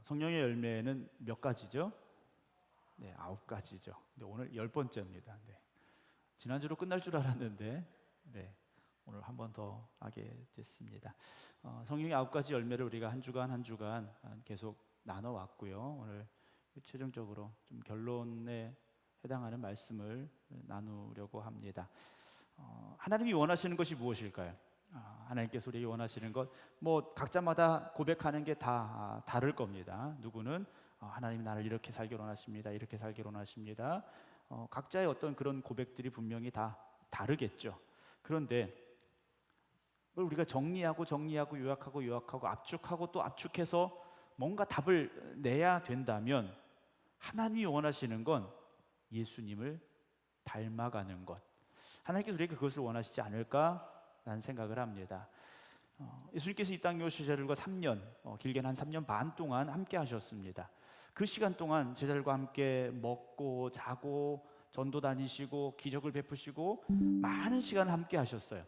성령의 열매는 몇 가지죠? 네, 9가지죠. 근데 오늘 10번째입니다. 네. 지난주로 끝날 줄 알았는데, 네, 오늘 한 번 더 하게 됐습니다. 성령의 9가지 열매를 우리가 한 주간 계속 나눠왔고요. 오늘 최종적으로 좀 결론에 해당하는 말씀을 나누려고 합니다. 하나님이 원하시는 것이 무엇일까요? 하나님께서 우리에게 원하시는 것, 각자마다 고백하는 게 다 다를 겁니다. 누구는 하나님 나를 이렇게 살기를 원하십니다. 이렇게 살기를 원하십니다. 각자의 어떤 그런 고백들이 분명히 다 다르겠죠. 그런데 우리가 정리하고 요약하고 압축하고 또 압축해서 뭔가 답을 내야 된다면 하나님이 원하시는 건 예수님을 닮아가는 것. 하나님께서 우리에게 그것을 원하시지 않을까라는 생각을 합니다. 예수님께서 이 땅에 오신 제자들과 3년, 길게는 한 3년 반 동안 함께 하셨습니다. 그 시간 동안 제자들과 함께 먹고 자고 전도 다니시고 기적을 베푸시고 많은 시간을 함께 하셨어요.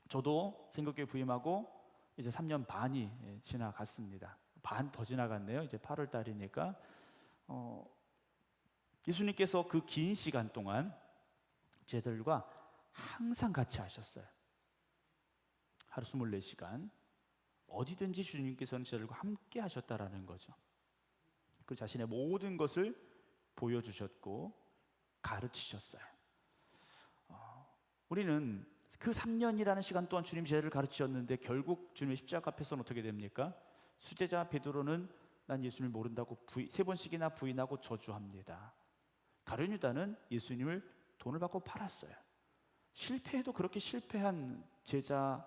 저도 생각교회 부임하고 이제 3년 반이 지나갔습니다. 반 더 지나갔네요. 이제 8월 달이니까 예수님께서 그 긴 시간 동안 제자들과 항상 같이 하셨어요. 하루 24시간 어디든지 주님께서는 제자들과 함께 하셨다라는 거죠. 그 자신의 모든 것을 보여주셨고 가르치셨어요. 우리는 그 3년이라는 시간 동안 주님 제자를 가르치셨는데 결국 주님의 십자가 앞에서는 어떻게 됩니까? 수제자 베드로는 난 예수님을 모른다고 3번씩이나 부인하고 저주합니다. 가룟 유다는 예수님을 돈을 받고 팔았어요. 실패해도 그렇게 실패한 제자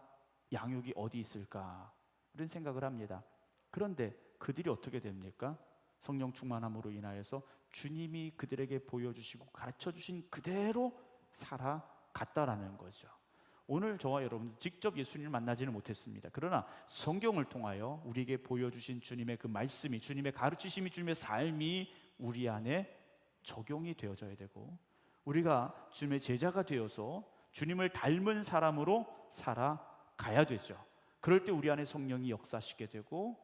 양육이 어디 있을까? 이런 생각을 합니다. 그런데 그들이 어떻게 됩니까? 성령 충만함으로 인하여서 주님이 그들에게 보여주시고 가르쳐주신 그대로 살아갔다라는 거죠. 오늘 저와 여러분 직접 예수님을 만나지는 못했습니다. 그러나 성경을 통하여 우리에게 보여주신 주님의 그 말씀이, 주님의 가르치심이, 주님의 삶이 우리 안에 적용이 되어져야 되고, 우리가 주님의 제자가 되어서 주님을 닮은 사람으로 살아가야 되죠. 그럴 때 우리 안에 성령이 역사하시게 되고,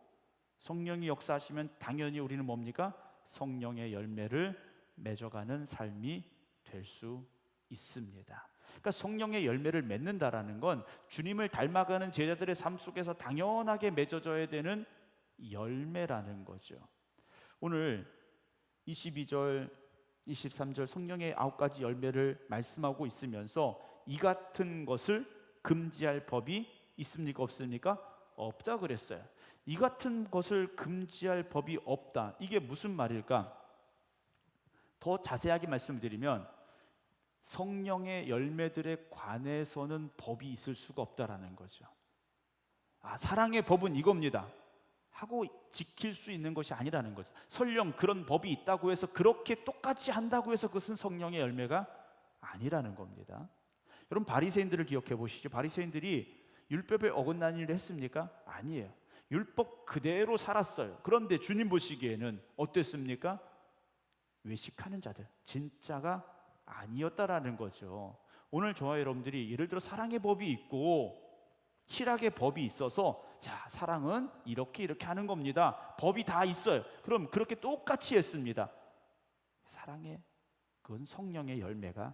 성령이 역사하시면 당연히 우리는 뭡니까? 성령의 열매를 맺어가는 삶이 될 수 있습니다. 그러니까 성령의 열매를 맺는다라는 건 주님을 닮아가는 제자들의 삶 속에서 당연하게 맺어져야 되는 열매라는 거죠. 오늘 22절, 23절 성령의 9가지 열매를 말씀하고 있으면서 이 같은 것을 금지할 법이 있습니까? 없습니까? 없다 그랬어요. 이 같은 것을 금지할 법이 없다. 이게 무슨 말일까? 더 자세하게 말씀드리면 성령의 열매들에 관해서는 법이 있을 수가 없다라는 거죠. 사랑의 법은 이겁니다 하고 지킬 수 있는 것이 아니라는 거죠. 설령 그런 법이 있다고 해서 그렇게 똑같이 한다고 해서 그것은 성령의 열매가 아니라는 겁니다. 여러분 바리새인들을 기억해 보시죠. 바리새인들이 율법에 어긋난 일을 했습니까? 아니에요. 율법 그대로 살았어요. 그런데 주님 보시기에는 어땠습니까? 외식하는 자들, 진짜가 아니었다라는 거죠. 오늘 저와 여러분들이 예를 들어 사랑의 법이 있고 실학의 법이 있어서 자, 사랑은 이렇게 하는 겁니다. 법이 다 있어요. 그럼 그렇게 똑같이 했습니다. 사랑의 그건 성령의 열매가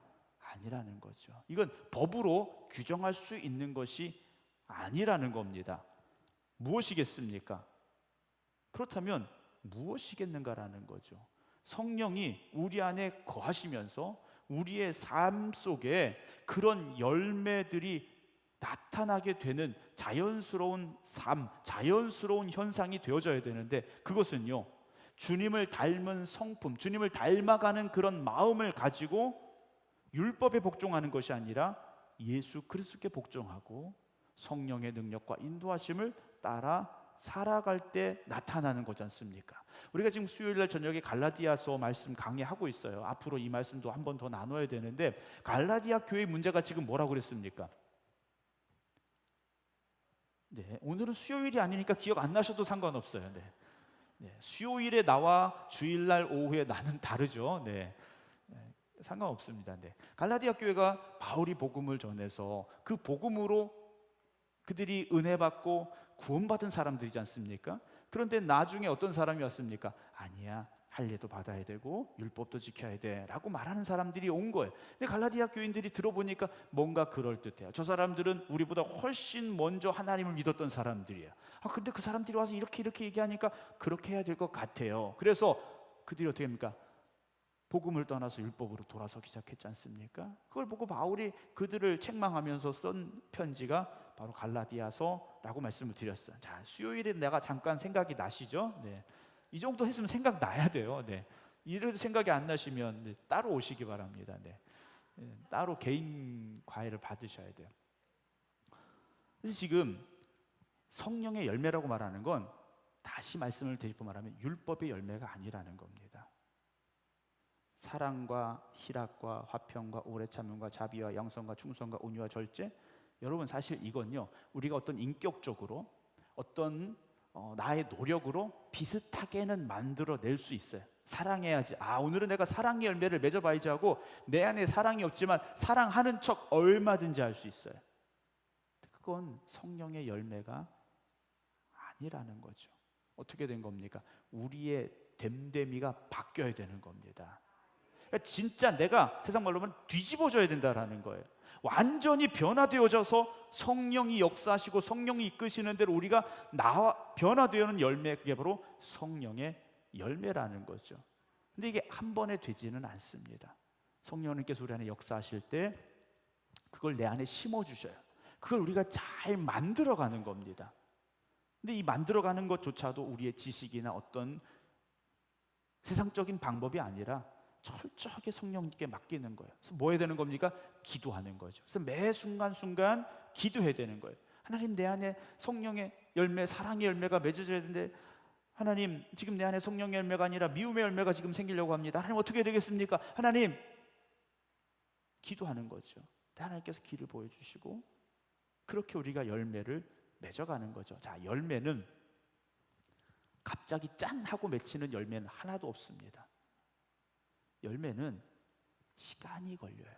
아니라는 거죠. 이건 법으로 규정할 수 있는 것이 아니라는 겁니다. 무엇이겠습니까? 그렇다면 무엇이겠는가라는 거죠. 성령이 우리 안에 거하시면서 우리의 삶 속에 그런 열매들이 나타나게 되는 자연스러운 삶, 자연스러운 현상이 되어져야 되는데, 그것은요 주님을 닮은 성품, 주님을 닮아가는 그런 마음을 가지고 율법에 복종하는 것이 아니라 예수 그리스도께 복종하고 성령의 능력과 인도하심을 따라 살아갈 때 나타나는 거지 않습니까? 우리가 지금 수요일날 저녁에 갈라디아서 말씀 강의하고 있어요. 앞으로 이 말씀도 한 번 더 나눠야 되는데, 갈라디아 교회의 문제가 지금 뭐라고 그랬습니까? 네, 오늘은 수요일이 아니니까 기억 안 나셔도 상관없어요. 수요일에 나와 주일날 오후에 나는 다르죠. 상관없습니다. 갈라디아 교회가 바울이 복음을 전해서 그 복음으로 그들이 은혜 받고 구원받은 사람들이지 않습니까? 그런데 나중에 어떤 사람이 왔습니까? 아니야, 할례도 받아야 되고 율법도 지켜야 돼 라고 말하는 사람들이 온 거예요. 근데 갈라디아 교인들이 들어보니까 뭔가 그럴듯해요. 저 사람들은 우리보다 훨씬 먼저 하나님을 믿었던 사람들이에요. 근데 그 사람들이 와서 이렇게 얘기하니까 그렇게 해야 될 것 같아요. 그래서 그들이 어떻게 합니까? 복음을 떠나서 율법으로 돌아서기 시작했지 않습니까? 그걸 보고 바울이 그들을 책망하면서 쓴 편지가 바로 갈라디아서라고 말씀을 드렸어요. 자, 수요일에 내가 잠깐 생각이 나시죠? 네. 이 정도 했으면 생각나야 돼요. 네. 이래도 생각이 안 나시면 네, 따로 오시기 바랍니다. 네. 네, 따로 개인 과외를 받으셔야 돼요. 그래서 지금 성령의 열매라고 말하는 건 다시 말씀을 되짚어 말하면 율법의 열매가 아니라는 겁니다. 사랑과 희락과 화평과 오래 참음과 자비와 양선과 충성과 온유와 절제. 여러분 사실 이건요, 우리가 어떤 인격적으로 어떤 나의 노력으로 비슷하게는 만들어낼 수 있어요. 사랑해야지, 오늘은 내가 사랑의 열매를 맺어봐야지 하고 내 안에 사랑이 없지만 사랑하는 척 얼마든지 할 수 있어요. 그건 성령의 열매가 아니라는 거죠. 어떻게 된 겁니까? 우리의 됨됨이가 바뀌어야 되는 겁니다. 그러니까 진짜 내가 세상 말로 하면 뒤집어져야 된다라는 거예요. 완전히 변화되어져서 성령이 역사하시고 성령이 이끄시는 대로 우리가 변화되어는 열매, 그게 바로 성령의 열매라는 거죠. 근데 이게 한 번에 되지는 않습니다. 성령님께서 우리 안에 역사하실 때 그걸 내 안에 심어주셔요. 그걸 우리가 잘 만들어가는 겁니다. 근데 이 만들어가는 것조차도 우리의 지식이나 어떤 세상적인 방법이 아니라 철저하게 성령님께 맡기는 거예요. 그래서 뭐 해야 되는 겁니까? 기도하는 거죠. 그래서 매 순간순간 기도해야 되는 거예요. 하나님, 내 안에 성령의 열매, 사랑의 열매가 맺어져야 되는데 하나님, 지금 내 안에 성령의 열매가 아니라 미움의 열매가 지금 생기려고 합니다. 하나님, 어떻게 되겠습니까? 하나님, 기도하는 거죠. 하나님께서 길을 보여주시고 그렇게 우리가 열매를 맺어가는 거죠. 자, 열매는 갑자기 짠 하고 맺히는 열매는 하나도 없습니다. 열매는 시간이 걸려요.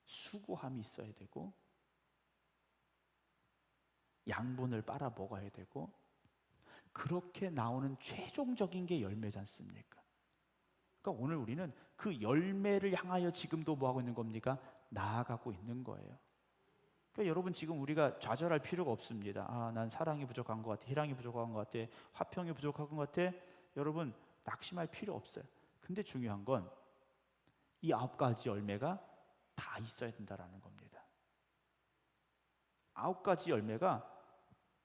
수고함이 있어야 되고 양분을 빨아 먹어야 되고, 그렇게 나오는 최종적인 게 열매지 않습니까? 그러니까 오늘 우리는 그 열매를 향하여 지금도 뭐 하고 있는 겁니까? 나아가고 있는 거예요. 그러니까 여러분, 지금 우리가 좌절할 필요가 없습니다. 난 사랑이 부족한 것 같아, 희랑이 부족한 것 같아, 화평이 부족한 것 같아. 여러분, 낙심할 필요 없어요. 근데 중요한 건 이 9가지 열매가 다 있어야 된다라는 겁니다. 9가지 열매가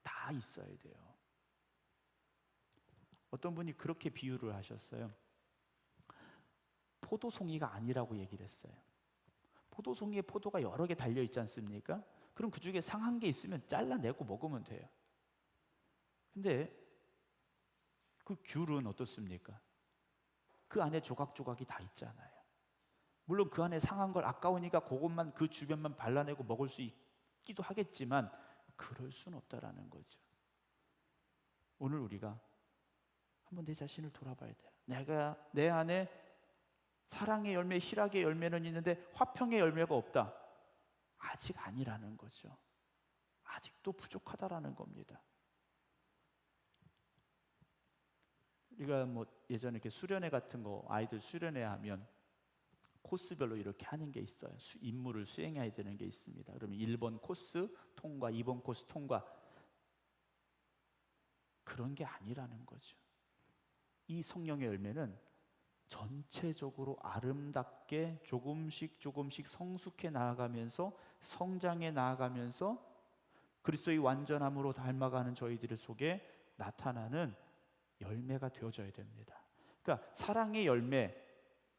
다 있어야 돼요. 어떤 분이 그렇게 비유를 하셨어요. 포도송이가 아니라고 얘기를 했어요. 포도송이에 포도가 여러 개 달려 있지 않습니까? 그럼 그 중에 상한 게 있으면 잘라내고 먹으면 돼요. 근데 그 귤은 어떻습니까? 그 안에 조각조각이 다 있잖아요. 물론 그 안에 상한 걸 아까우니까 그것만, 그 주변만 발라내고 먹을 수 있기도 하겠지만 그럴 수는 없다라는 거죠. 오늘 우리가 한번 내 자신을 돌아봐야 돼요. 내가 내 안에 사랑의 열매, 희락의 열매는 있는데 화평의 열매가 없다. 아직 아니라는 거죠. 아직도 부족하다라는 겁니다. 우리가 뭐 예전에 이렇게 수련회 같은 거, 아이들 수련회 하면 코스별로 이렇게 하는 게 있어요. 임무를 수행해야 되는 게 있습니다. 그러면 1번 코스 통과, 2번 코스 통과. 그런 게 아니라는 거죠. 이 성령의 열매는 전체적으로 아름답게 조금씩 성숙해 나아가면서, 성장해 나아가면서 그리스도의 완전함으로 닮아가는 저희들 속에 나타나는 열매가 되어져야 됩니다. 그러니까 사랑의 열매,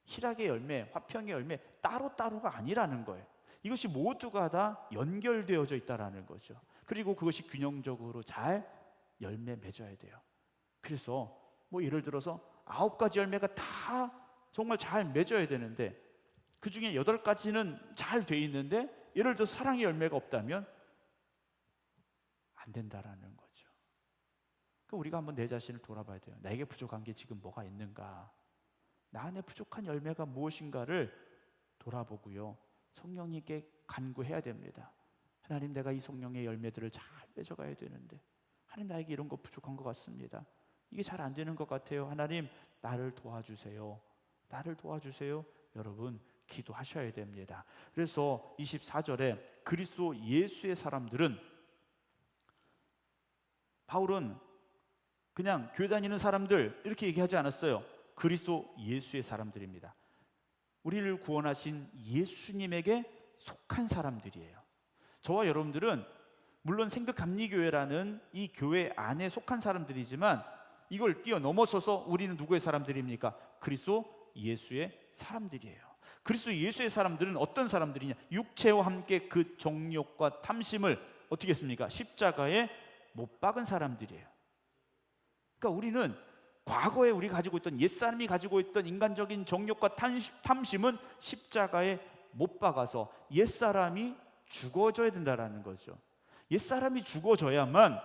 희락의 열매, 화평의 열매 따로따로가 아니라는 거예요. 이것이 모두가 다 연결되어져 있다라는 거죠. 그리고 그것이 균형적으로 잘 열매 맺어야 돼요. 그래서 뭐 예를 들어서 9가지 열매가 다 정말 잘 맺어야 되는데 그 중에 8가지는 잘 돼 있는데 예를 들어 사랑의 열매가 없다면 안 된다라는 거죠. 그러니까 우리가 한번 내 자신을 돌아봐야 돼요. 나에게 부족한 게 지금 뭐가 있는가? 나 안에 부족한 열매가 무엇인가를 돌아보고요, 성령님께 간구해야 됩니다. 하나님, 내가 이 성령의 열매들을 잘 맺어가야 되는데 하나님, 나에게 이런 거 부족한 것 같습니다. 이게 잘 안 되는 것 같아요. 하나님, 나를 도와주세요. 나를 도와주세요. 여러분, 기도하셔야 됩니다. 그래서 24절에 그리스도 예수의 사람들은, 바울은 그냥 교회 다니는 사람들 이렇게 얘기하지 않았어요. 그리스도 예수의 사람들입니다. 우리를 구원하신 예수님에게 속한 사람들이에요. 저와 여러분들은 물론 생극감리교회라는 이 교회 안에 속한 사람들이지만 이걸 뛰어넘어서서 우리는 누구의 사람들입니까? 그리스도 예수의 사람들이에요. 그리스도 예수의 사람들은 어떤 사람들이냐? 육체와 함께 그 정욕과 탐심을 어떻게 했습니까? 십자가에 못 박은 사람들이에요. 그러니까 우리는 과거에 우리 가지고 있던, 옛사람이 가지고 있던 인간적인 정욕과 탐심은 십자가에 못 박아서 옛사람이 죽어져야 된다라는 거죠. 옛사람이 죽어져야만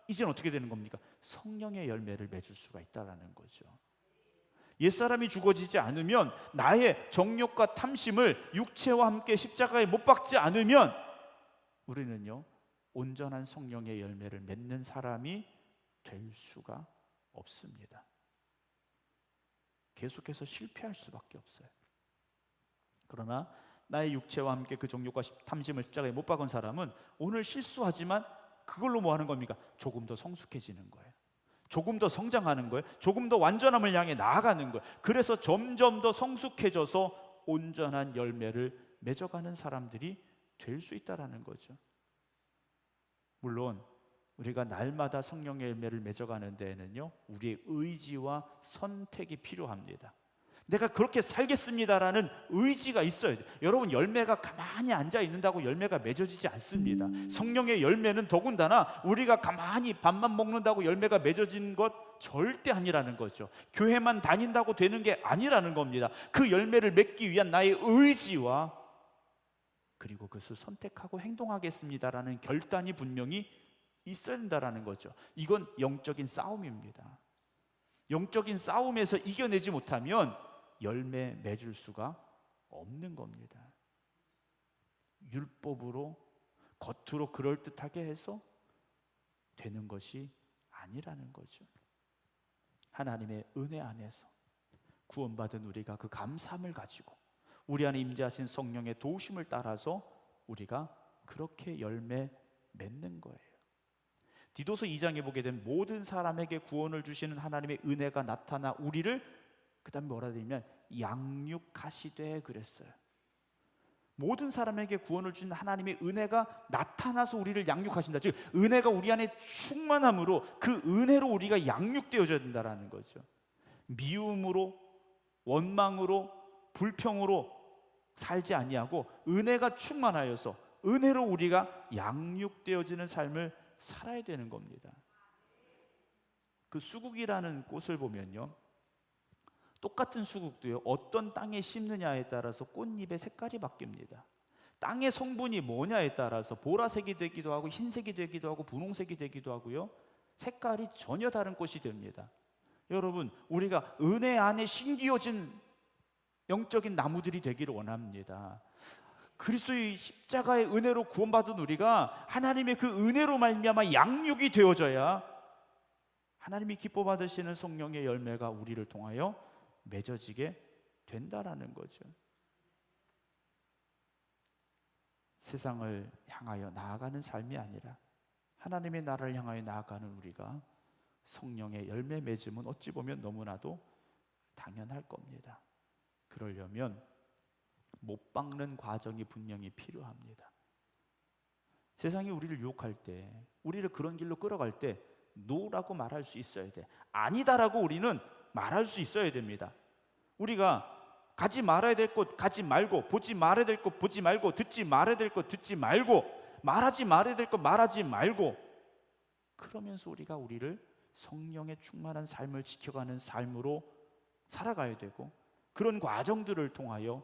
이제는 어떻게 되는 겁니까? 성령의 열매를 맺을 수가 있다라는 거죠. 옛사람이 죽어지지 않으면, 나의 정욕과 탐심을 육체와 함께 십자가에 못 박지 않으면 우리는요, 온전한 성령의 열매를 맺는 사람이 될 수가 없습니다. 계속해서 실패할 수밖에 없어요. 그러나 나의 육체와 함께 그 정욕과 탐심을 십자가에 못 박은 사람은 오늘 실수하지만 그걸로 뭐 하는 겁니까? 조금 더 성숙해지는 거예요. 조금 더 성장하는 거예요. 조금 더 완전함을 향해 나아가는 거예요. 그래서 점점 더 성숙해져서 온전한 열매를 맺어가는 사람들이 될 수 있다라는 거죠. 물론 우리가 날마다 성령의 열매를 맺어가는 데에는요, 우리의 의지와 선택이 필요합니다. 내가 그렇게 살겠습니다라는 의지가 있어야 돼요. 여러분, 열매가 가만히 앉아 있는다고 열매가 맺어지지 않습니다. 성령의 열매는 더군다나 우리가 가만히 밥만 먹는다고 열매가 맺어지는 것 절대 아니라는 거죠. 교회만 다닌다고 되는 게 아니라는 겁니다. 그 열매를 맺기 위한 나의 의지와 그리고 그것을 선택하고 행동하겠습니다라는 결단이 분명히 있어야 된다라는 거죠. 이건 영적인 싸움입니다. 영적인 싸움에서 이겨내지 못하면 열매 맺을 수가 없는 겁니다. 율법으로 겉으로 그럴듯하게 해서 되는 것이 아니라는 거죠. 하나님의 은혜 안에서 구원받은 우리가 그 감사함을 가지고 우리 안에 임재하신 성령의 도우심을 따라서 우리가 그렇게 열매 맺는 거예요. 디도서 2장에 보게 되면 모든 사람에게 구원을 주시는 하나님의 은혜가 나타나 우리를, 그 다음에 뭐라 되냐면 양육하시되 그랬어요. 모든 사람에게 구원을 주신 하나님의 은혜가 나타나서 우리를 양육하신다. 즉 은혜가 우리 안에 충만함으로 그 은혜로 우리가 양육되어져야 된다는 거죠. 미움으로, 원망으로, 불평으로 살지 아니하고 은혜가 충만하여서 은혜로 우리가 양육되어지는 삶을 살아야 되는 겁니다. 그 수국이라는 꽃을 보면요, 똑같은 수국도요, 어떤 땅에 심느냐에 따라서 꽃잎의 색깔이 바뀝니다. 땅의 성분이 뭐냐에 따라서 보라색이 되기도 하고 흰색이 되기도 하고 분홍색이 되기도 하고요, 색깔이 전혀 다른 꽃이 됩니다. 여러분, 우리가 은혜 안에 심기어진 영적인 나무들이 되기를 원합니다. 그리스도의 십자가의 은혜로 구원받은 우리가 하나님의 그 은혜로 말미암아 양육이 되어져야 하나님이 기뻐 받으시는 성령의 열매가 우리를 통하여 맺어지게 된다라는 거죠. 세상을 향하여 나아가는 삶이 아니라 하나님의 나라를 향하여 나아가는 우리가 성령의 열매 맺음은 어찌 보면 너무나도 당연할 겁니다. 그러려면 못 박는 과정이 분명히 필요합니다. 세상이 우리를 유혹할 때, 우리를 그런 길로 끌어갈 때 노라고 말할 수 있어야 돼. 아니다라고 우리는 말할 수 있어야 됩니다. 우리가 가지 말아야 될 곳 가지 말고, 보지 말아야 될 곳 보지 말고, 듣지 말아야 될 곳 듣지 말고, 말하지 말아야 될 것 말하지 말고, 그러면서 우리가 우리를 성령의 충만한 삶을 지켜가는 삶으로 살아가야 되고, 그런 과정들을 통하여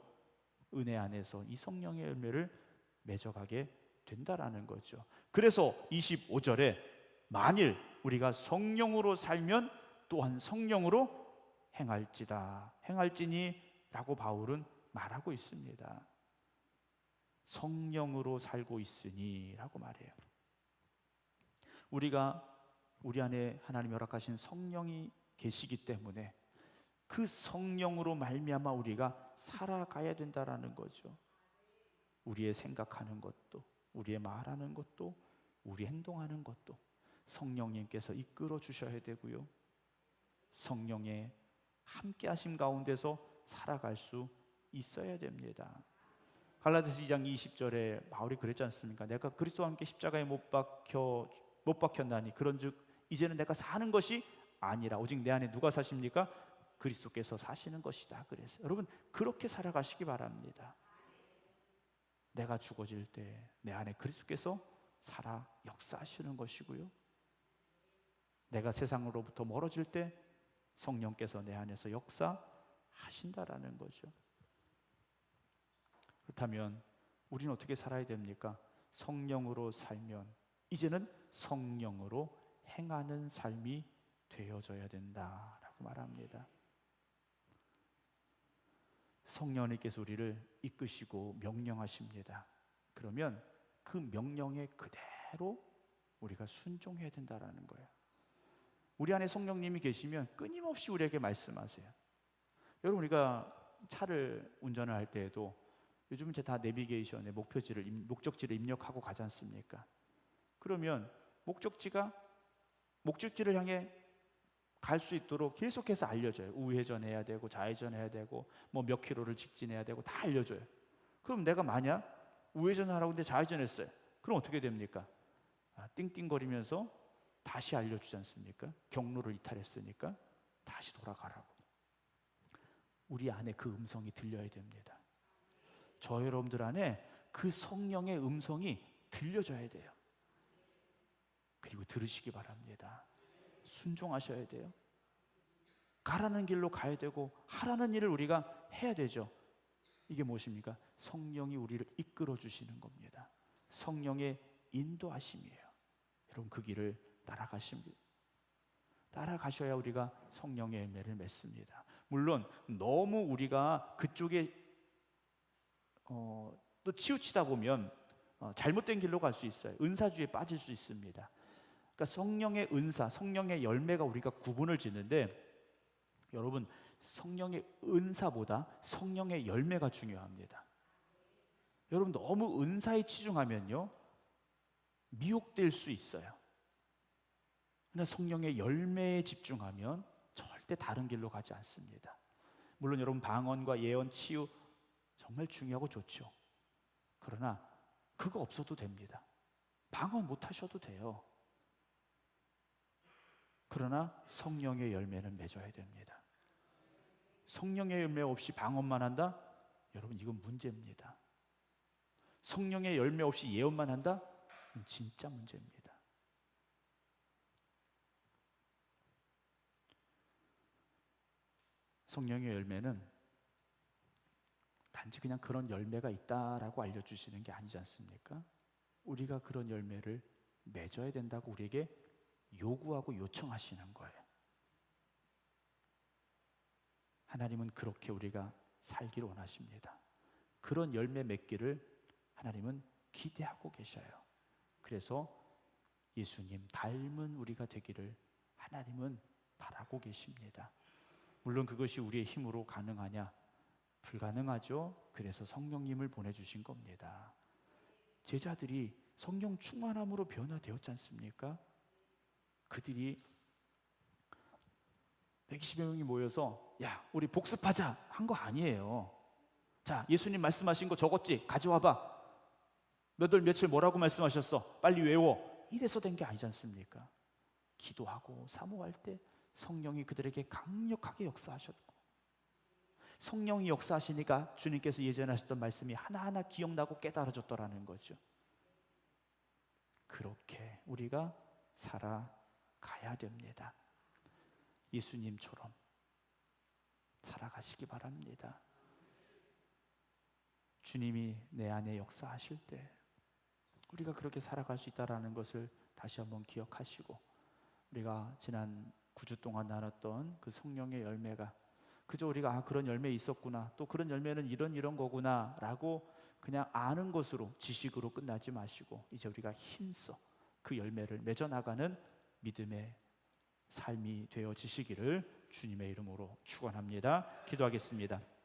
은혜 안에서 이 성령의 열매를 맺어가게 된다라는 거죠. 그래서 25절에 만일 우리가 성령으로 살면 또한 성령으로 행할지다, 행할지니 라고 바울은 말하고 있습니다. 성령으로 살고 있으니 라고 말해요. 우리가 우리 안에 하나님 허락하신 성령이 계시기 때문에 그 성령으로 말미암아 우리가 살아가야 된다라는 거죠. 우리의 생각하는 것도, 우리의 말하는 것도, 우리 행동하는 것도 성령님께서 이끌어 주셔야 되고요, 성령의 함께 하심 가운데서 살아갈 수 있어야 됩니다. 갈라디아서 2장 20절에 바울이 그랬지 않습니까? 내가 그리스도와 함께 십자가에 못 박혔나니 그런즉 이제는 내가 사는 것이 아니라 오직 내 안에 누가 사십니까? 그리스도께서 사시는 것이다. 그래서 여러분 그렇게 살아가시기 바랍니다. 내가 죽어질 때 내 안에 그리스도께서 살아 역사하시는 것이고요, 내가 세상으로부터 멀어질 때 성령께서 내 안에서 역사하신다라는 거죠. 그렇다면 우리는 어떻게 살아야 됩니까? 성령으로 살면 이제는 성령으로 행하는 삶이 되어져야 된다라고 말합니다. 성령님께서 우리를 이끄시고 명령하십니다. 그러면 그 명령에 그대로 우리가 순종해야 된다라는 거예요. 우리 안에 성령님이 계시면 끊임없이 우리에게 말씀하세요. 여러분 우리가 차를 운전을 할 때에도 요즘은 이제 다 내비게이션에 목적지를 입력하고 가지 않습니까? 그러면 목적지를 향해 갈 수 있도록 계속해서 알려줘요. 우회전해야 되고 좌회전해야 되고 뭐 몇 킬로를 직진해야 되고 다 알려줘요. 그럼 내가 만약 우회전하라고 했는데 좌회전했어요. 그럼 어떻게 됩니까? 띵띵거리면서 다시 알려주지 않습니까? 경로를 이탈했으니까 다시 돌아가라고. 우리 안에 그 음성이 들려야 됩니다. 저 여러분들 안에 그 성령의 음성이 들려져야 돼요. 그리고 들으시기 바랍니다. 순종하셔야 돼요. 가라는 길로 가야 되고 하라는 일을 우리가 해야 되죠. 이게 무엇입니까? 성령이 우리를 이끌어 주시는 겁니다. 성령의 인도하심이에요. 여러분 그 길을 따라가셔야 우리가 성령의 열매를 맺습니다. 물론 너무 우리가 그쪽에 또 치우치다 보면 잘못된 길로 갈 수 있어요. 은사주의에 빠질 수 있습니다. 그러니까 성령의 은사, 성령의 열매가 우리가 구분을 짓는데 여러분 성령의 은사보다 성령의 열매가 중요합니다. 여러분 너무 은사에 치중하면요 미혹될 수 있어요. 그러나 성령의 열매에 집중하면 절대 다른 길로 가지 않습니다. 물론 여러분 방언과 예언, 치유 정말 중요하고 좋죠. 그러나 그거 없어도 됩니다. 방언 못 하셔도 돼요. 그러나 성령의 열매는 맺어야 됩니다. 성령의 열매 없이 방언만 한다? 여러분 이건 문제입니다. 성령의 열매 없이 예언만 한다? 진짜 문제입니다. 성령의 열매는 단지 그냥 그런 열매가 있다라고 알려주시는 게 아니지 않습니까? 우리가 그런 열매를 맺어야 된다고 우리에게 요구하고 요청하시는 거예요. 하나님은 그렇게 우리가 살기를 원하십니다. 그런 열매 맺기를 하나님은 기대하고 계셔요. 그래서 예수님 닮은 우리가 되기를 하나님은 바라고 계십니다. 물론 그것이 우리의 힘으로 가능하냐? 불가능하죠. 그래서 성령님을 보내주신 겁니다. 제자들이 성령 충만함으로 변화되었지 않습니까? 그들이 120여 명이 모여서 야 우리 복습하자 한 거 아니에요. 자 예수님 말씀하신 거 적었지? 가져와봐. 몇 월 며칠 뭐라고 말씀하셨어? 빨리 외워. 이래서 된 게 아니지 않습니까? 기도하고 사모할 때 성령이 그들에게 강력하게 역사하셨고 성령이 역사하시니까 주님께서 예전에 하셨던 말씀이 하나하나 기억나고 깨달아졌더라는 거죠. 그렇게 우리가 살아가야 됩니다. 예수님처럼 살아가시기 바랍니다. 주님이 내 안에 역사하실 때 우리가 그렇게 살아갈 수 있다는 것을 다시 한번 기억하시고 우리가 지난 9주 동안 나눴던 그 성령의 열매가 그저 우리가 그런 열매 있었구나 또 그런 열매는 이런 거구나 라고 그냥 아는 것으로 지식으로 끝나지 마시고 이제 우리가 힘써 그 열매를 맺어나가는 믿음의 삶이 되어지시기를 주님의 이름으로 축원합니다. 기도하겠습니다.